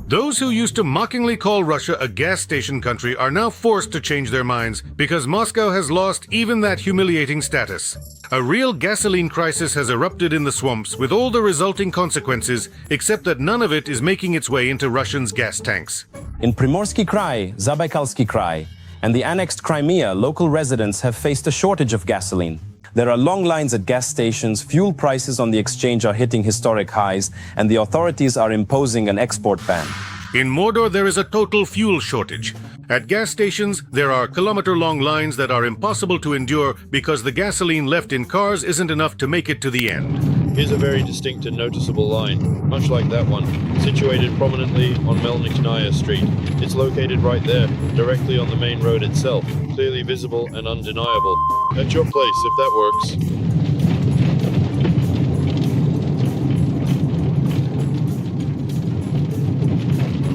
Those who used to mockingly call Russia a gas station country are now forced to change their minds because Moscow has lost even that humiliating status. A real gasoline crisis has erupted in the swamps with all the resulting consequences, except that none of it is making its way into Russians' gas tanks. In Primorsky Krai, Zabaikalsky Krai, and the annexed Crimea, local residents have faced a shortage of gasoline. There are long lines at gas stations, fuel prices on the exchange are hitting historic highs, and the authorities are imposing an export ban. In Mordor, there is a total fuel shortage. At gas stations, there are kilometer-long lines that are impossible to endure because the gasoline left in cars isn't enough to make it to the end. Here's a very distinct and noticeable line, much like that one, situated prominently on Melniknaya Street. It's located right there, directly on the main road itself, clearly visible and undeniable. At your place, if that works.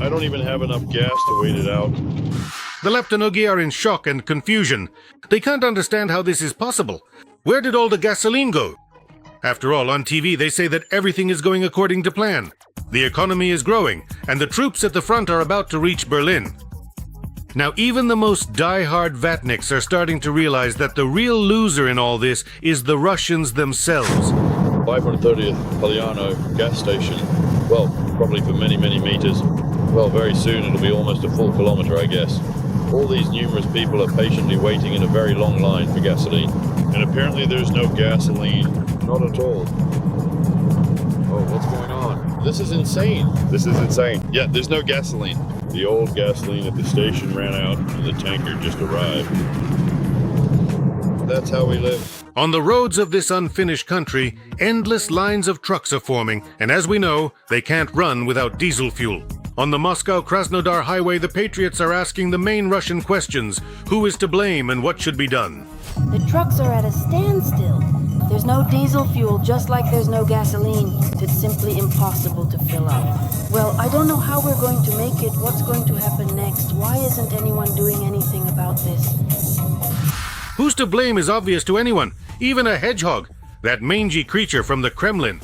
I don't even have enough gas to wait it out. The Leptonogi are in shock and confusion. They can't understand how this is possible. Where did all the gasoline go? After all, on TV they say that everything is going according to plan. The economy is growing, and the troops at the front are about to reach Berlin. Now even the most die-hard Vatniks are starting to realize that the real loser in all this is the Russians themselves. 530th Poliano gas station. Well, probably for many, many meters. Well, very soon it'll be almost a full kilometer, I guess. All these numerous people are patiently waiting in a very long line for gasoline. And apparently there's no gasoline. Not at all. Oh, what's going on? This is insane. This is insane. Yeah, there's no gasoline. The old gasoline at the station ran out and the tanker just arrived. That's how we live. On the roads of this unfinished country, endless lines of trucks are forming, and as we know, they can't run without diesel fuel. On the Moscow-Krasnodar highway, the patriots are asking the main Russian questions: who is to blame and what should be done? The trucks are at a standstill. There's no diesel fuel, just like there's no gasoline. It's simply impossible to fill up. Well, I don't know how we're going to make it, what's going to happen next. Why isn't anyone doing anything about this? Who's to blame is obvious to anyone, even a hedgehog, that mangy creature from the Kremlin.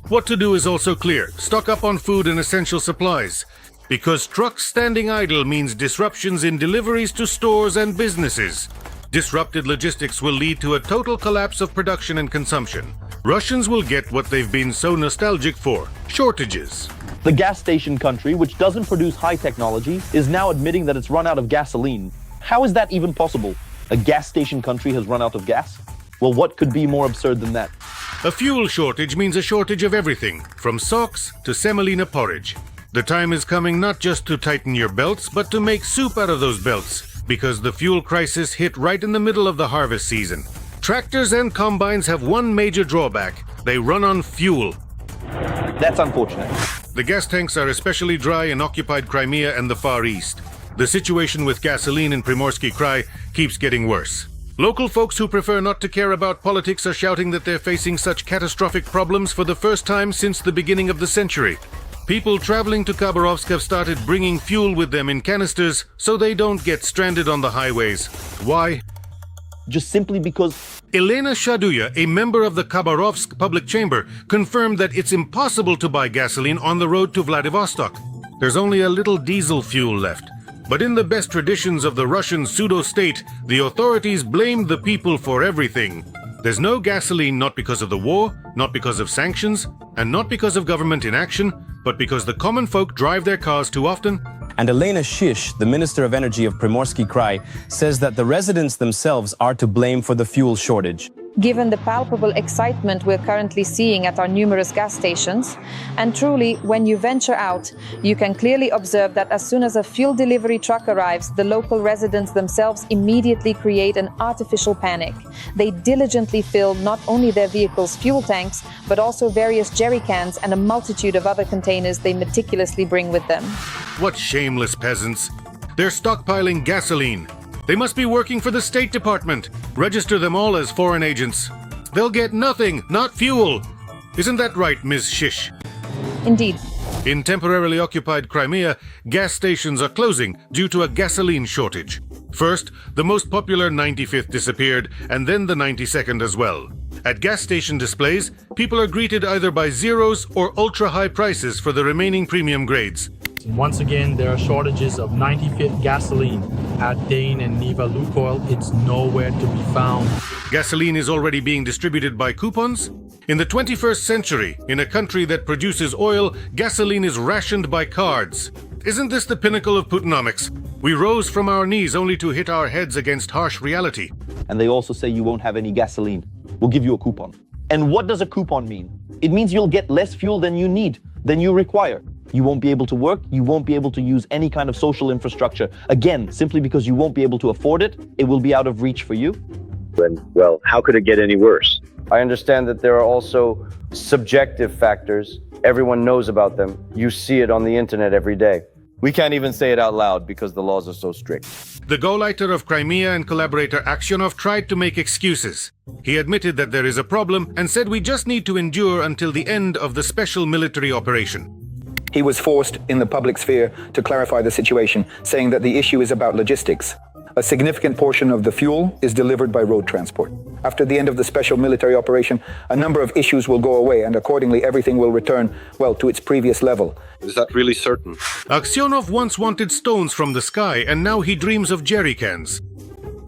What to do is also clear: stock up on food and essential supplies. Because trucks standing idle means disruptions in deliveries to stores and businesses. Disrupted logistics will lead to a total collapse of production and consumption. Russians will get what they've been so nostalgic for: shortages. The gas station country, which doesn't produce high technology, is now admitting that it's run out of gasoline. How is that even possible? A gas station country has run out of gas? Well, what could be more absurd than that? A fuel shortage means a shortage of everything, from socks to semolina porridge. The time is coming not just to tighten your belts, but to make soup out of those belts, because the fuel crisis hit right in the middle of the harvest season. Tractors and combines have one major drawback: they run on fuel. That's unfortunate. The gas tanks are especially dry in occupied Crimea and the Far East. The situation with gasoline in Primorsky Krai keeps getting worse. Local folks who prefer not to care about politics are shouting that they're facing such catastrophic problems for the first time since the beginning of the century. People traveling to Khabarovsk have started bringing fuel with them in canisters so they don't get stranded on the highways. Why? Just simply because... Elena Shaduya, a member of the Khabarovsk Public Chamber, confirmed that it's impossible to buy gasoline on the road to Vladivostok. There's only a little diesel fuel left. But in the best traditions of the Russian pseudo-state, the authorities blamed the people for everything. There's no gasoline not because of the war, not because of sanctions, and not because of government inaction, but because the common folk drive their cars too often. And Elena Shish, the Minister of Energy of Primorsky Krai, says that the residents themselves are to blame for the fuel shortage. Given the palpable excitement we're currently seeing at our numerous gas stations, and truly, when you venture out, you can clearly observe that as soon as a fuel delivery truck arrives, the local residents themselves immediately create an artificial panic. They diligently fill not only their vehicles' fuel tanks, but also various jerry cans and a multitude of other containers they meticulously bring with them. What shameless peasants! They're stockpiling gasoline. They must be working for the State Department. Register them all as foreign agents. They'll get nothing, not fuel. Isn't that right, Ms. Shish? Indeed. In temporarily occupied Crimea, gas stations are closing due to a gasoline shortage. First, the most popular 95th disappeared, and then the 92nd as well. At gas station displays, people are greeted either by zeros or ultra-high prices for the remaining premium grades. Once again, there are shortages of 95th gasoline. At Dane and Niva Lukoil, it's nowhere to be found. Gasoline is already being distributed by coupons. In the 21st century, in a country that produces oil, gasoline is rationed by cards. Isn't this the pinnacle of Putinomics? We rose from our knees only to hit our heads against harsh reality. And they also say you won't have any gasoline. We'll give you a coupon. And what does a coupon mean? It means you'll get less fuel than you need, than you require. You won't be able to work, you won't be able to use any kind of social infrastructure. Again, simply because you won't be able to afford it, it will be out of reach for you. And, well, how could it get any worse? I understand that there are also subjective factors. Everyone knows about them. You see it on the internet every day. We can't even say it out loud because the laws are so strict. The Gauleiter of Crimea and collaborator Aksionov tried to make excuses. He admitted that there is a problem and said we just need to endure until the end of the special military operation. He was forced in the public sphere to clarify the situation, saying that the issue is about logistics. A significant portion of the fuel is delivered by road transport. After the end of the special military operation, a number of issues will go away, and accordingly everything will return, well, to its previous level. Is that really certain? Aksionov once wanted stones from the sky, and now he dreams of jerry cans.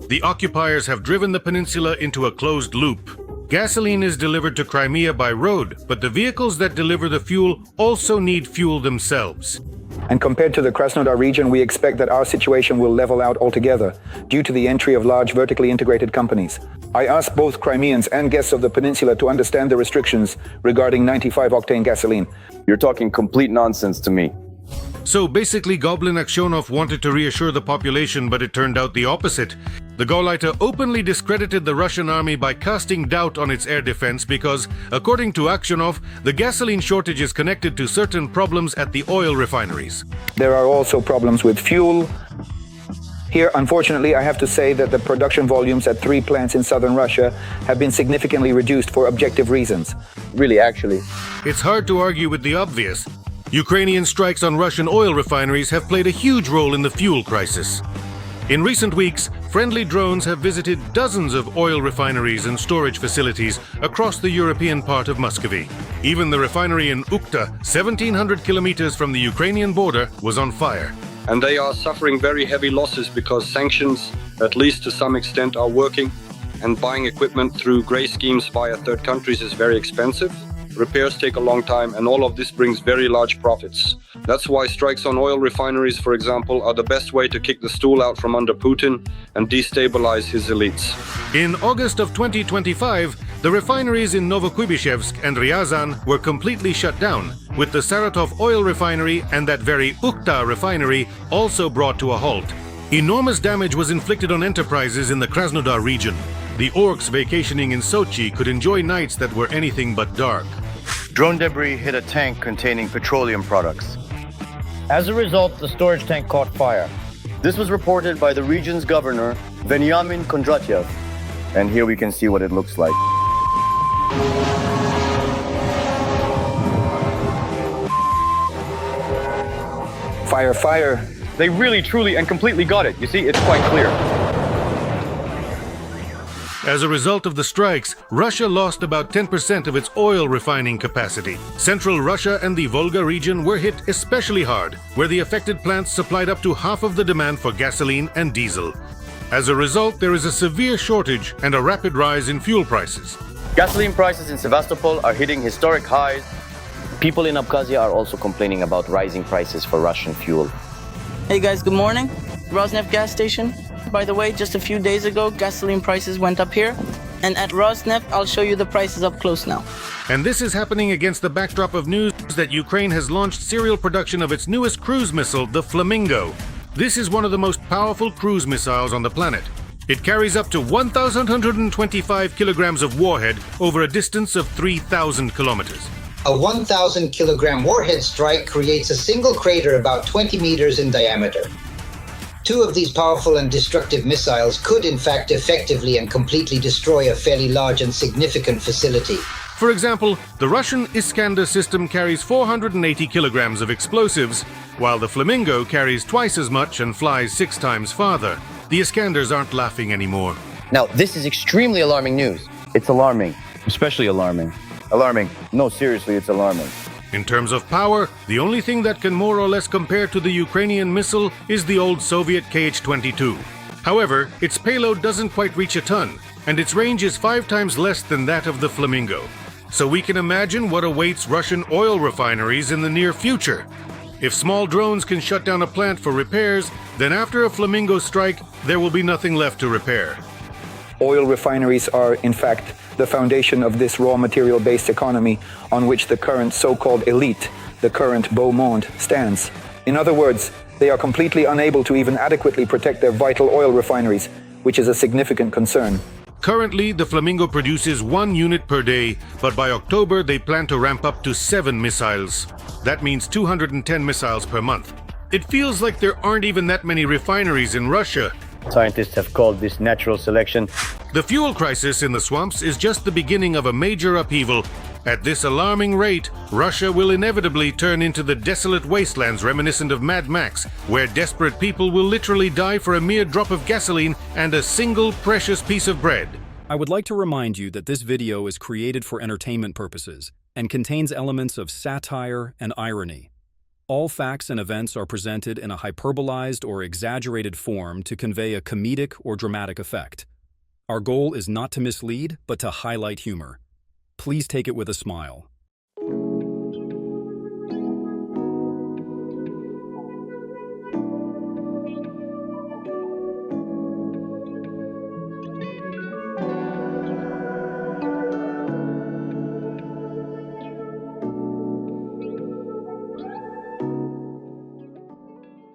The occupiers have driven the peninsula into a closed loop. Gasoline is delivered to Crimea by road, but the vehicles that deliver the fuel also need fuel themselves. And compared to the Krasnodar region, we expect that our situation will level out altogether due to the entry of large vertically integrated companies. I ask both Crimeans and guests of the peninsula to understand the restrictions regarding 95-octane gasoline. You're talking complete nonsense to me. So basically, Goblin Aksionov wanted to reassure the population, but it turned out the opposite. The Gauleiter openly discredited the Russian army by casting doubt on its air defense because, according to Aksionov, the gasoline shortage is connected to certain problems at the oil refineries. There are also problems with fuel. Here, unfortunately, I have to say that the production volumes at 3 plants in southern Russia have been significantly reduced for objective reasons. Really, actually. It's hard to argue with the obvious. Ukrainian strikes on Russian oil refineries have played a huge role in the fuel crisis. In recent weeks, friendly drones have visited dozens of oil refineries and storage facilities across the European part of Muscovy. Even the refinery in Ukhta, 1,700 kilometers from the Ukrainian border, was on fire. And they are suffering very heavy losses because sanctions, at least to some extent, are working, and buying equipment through grey schemes via third countries is very expensive. Repairs take a long time, and all of this brings very large profits. That's why strikes on oil refineries, for example, are the best way to kick the stool out from under Putin and destabilize his elites. In August of 2025, the refineries in Novokubishevsk and Ryazan were completely shut down, with the Saratov oil refinery and that very Ukhta refinery also brought to a halt. Enormous damage was inflicted on enterprises in the Krasnodar region. The orcs vacationing in Sochi could enjoy nights that were anything but dark. Drone debris hit a tank containing petroleum products. As a result, the storage tank caught fire. This was reported by the region's governor, Veniamin Kondratyev. And here we can see what it looks like. Fire, fire. They really, truly, and completely got it. You see, it's quite clear. As a result of the strikes, Russia lost about 10% of its oil refining capacity. Central Russia and the Volga region were hit especially hard, where the affected plants supplied up to half of the demand for gasoline and diesel. As a result, there is a severe shortage and a rapid rise in fuel prices. Gasoline prices in Sevastopol are hitting historic highs. People in Abkhazia are also complaining about rising prices for Russian fuel. Hey guys, good morning. Rosneft gas station. By the way, just a few days ago, gasoline prices went up here. And at Rosneft, I'll show you the prices up close now. And this is happening against the backdrop of news that Ukraine has launched serial production of its newest cruise missile, the Flamingo. This is one of the most powerful cruise missiles on the planet. It carries up to 1,125 kilograms of warhead over a distance of 3,000 kilometers. A 1,000-kilogram warhead strike creates a single crater about 20 meters in diameter. 2 of these powerful and destructive missiles could in fact effectively and completely destroy a fairly large and significant facility. For example, the Russian Iskander system carries 480 kilograms of explosives, while the Flamingo carries twice as much and flies 6 times farther. The Iskanders aren't laughing anymore. Now, this is extremely alarming news. It's alarming. Especially alarming. Alarming. No, seriously, it's alarming. In terms of power, the only thing that can more or less compare to the Ukrainian missile is the old Soviet Kh-22. However, its payload doesn't quite reach a ton, and its range is 5 times less than that of the Flamingo. So we can imagine what awaits Russian oil refineries in the near future. If small drones can shut down a plant for repairs, then after a Flamingo strike, there will be nothing left to repair. Oil refineries are, in fact, the foundation of this raw material-based economy on which the current so-called elite, the current beau monde, stands. In other words, they are completely unable to even adequately protect their vital oil refineries, which is a significant concern. Currently, the Flamingo produces 1 unit per day, but by October they plan to ramp up to 7 missiles. That means 210 missiles per month. It feels like there aren't even that many refineries in Russia. Scientists have called this natural selection. The fuel crisis in the swamps is just the beginning of a major upheaval. At this alarming rate, Russia will inevitably turn into the desolate wastelands reminiscent of Mad Max, where desperate people will literally die for a mere drop of gasoline and a single precious piece of bread. I would like to remind you that this video is created for entertainment purposes and contains elements of satire and irony. All facts and events are presented in a hyperbolized or exaggerated form to convey a comedic or dramatic effect. Our goal is not to mislead, but to highlight humor. Please take it with a smile.